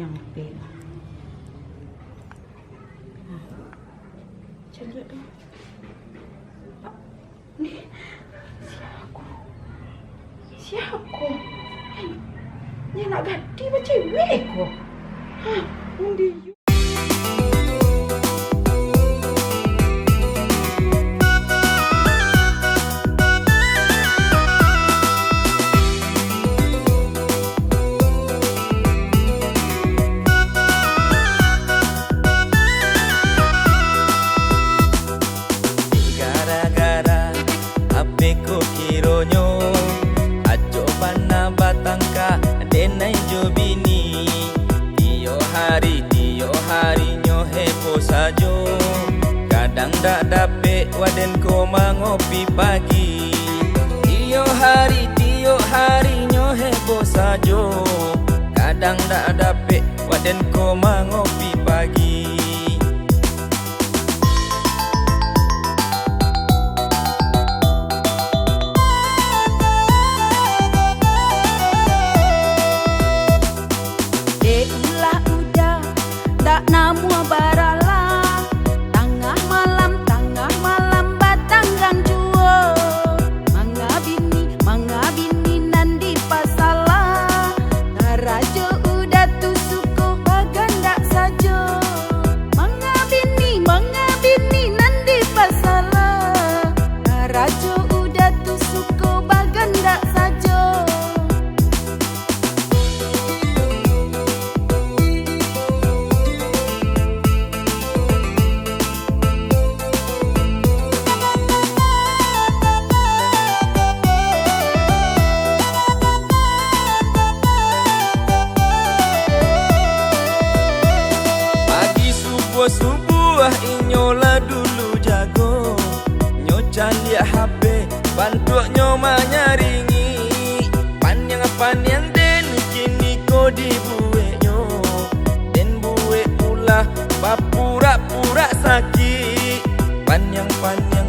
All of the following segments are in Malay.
yang pe. Cari tu. Ni siapa? Siapa? Ni nak ganti macam cewek ko. Ha, undi you. Sajo kadang dak dapet waden ko mangopi pagi. Tiyo hari nyo heboh sajo kadang dak dapet waden ko mangopi pagi. Ulah udah dak namu barala. Subuh inyola dulu jago nyo cari HP bantu nyo manyaringi panyang den kini ko dibuwe nyo den buwe ulah papura-pura sakit panyang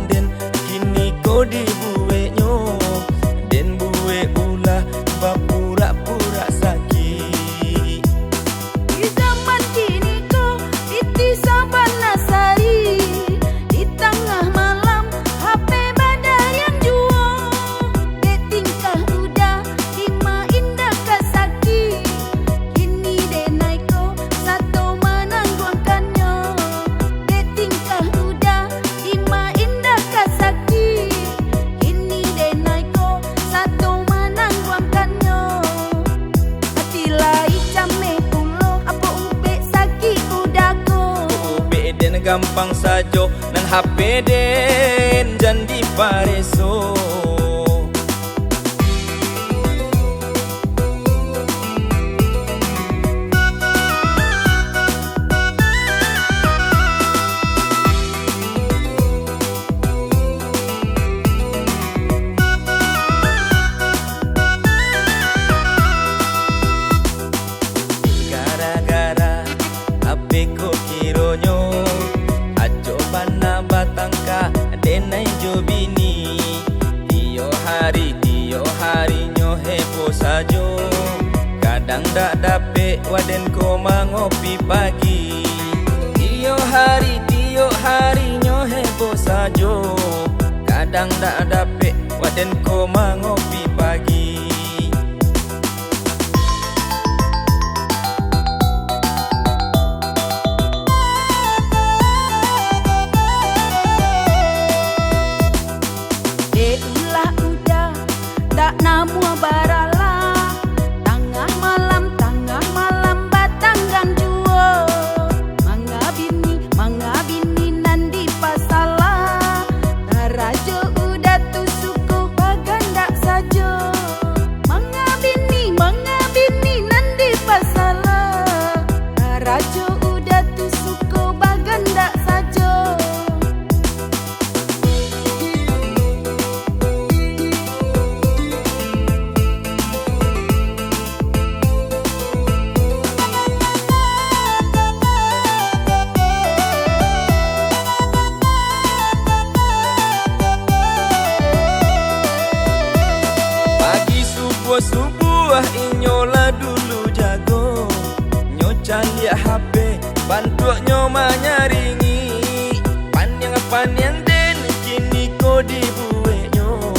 den kini ko dibuwe nyo den buwe ulah papura-pura sakit. Gampang sajo nang HP den jandi pareso. Gara-gara HP ko kironyo batangka denai jobini. Tiyo hari nyo heboh sajo kadang dak dapet waden ko mangopi pagi. Tiyo hari nyo heboh sajo kadang dak dapet waden ko mangopi pagi. Namu barala tengah malam batanggan juo mangga bini nandi pasala rajo udah tusuko baganda sajo mangga bini nandi pasala rajo udah tusuko baganda sajo. Subuh inyola dulu jago nyo nyo manyaringi. Panyang den kini ko dibuwe nyo.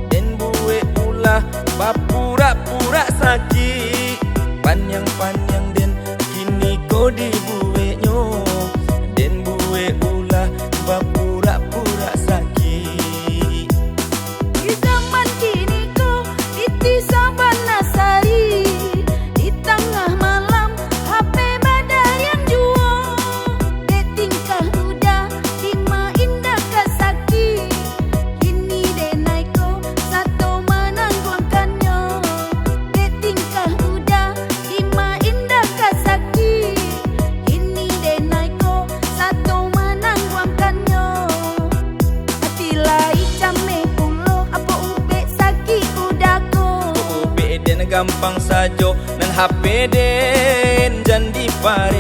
Den buwe ulah bapura-pura sakit. Panyang den kini ko dibuwe nyo. Den buwe ulah bapura-pura sakit. Di zaman kini ko iti sabana sari. Di tengah malam HP badar yang juo. De tingkah udah lima indah kasaki. Kini denai ko satu menangguhkannya. De tingkah udah lima indah kasaki. Kini denai ko satu menangguhkannya. Hati lai came pulo apa ube saki udako. Ube den gampang sajo nan HP den jan di pare.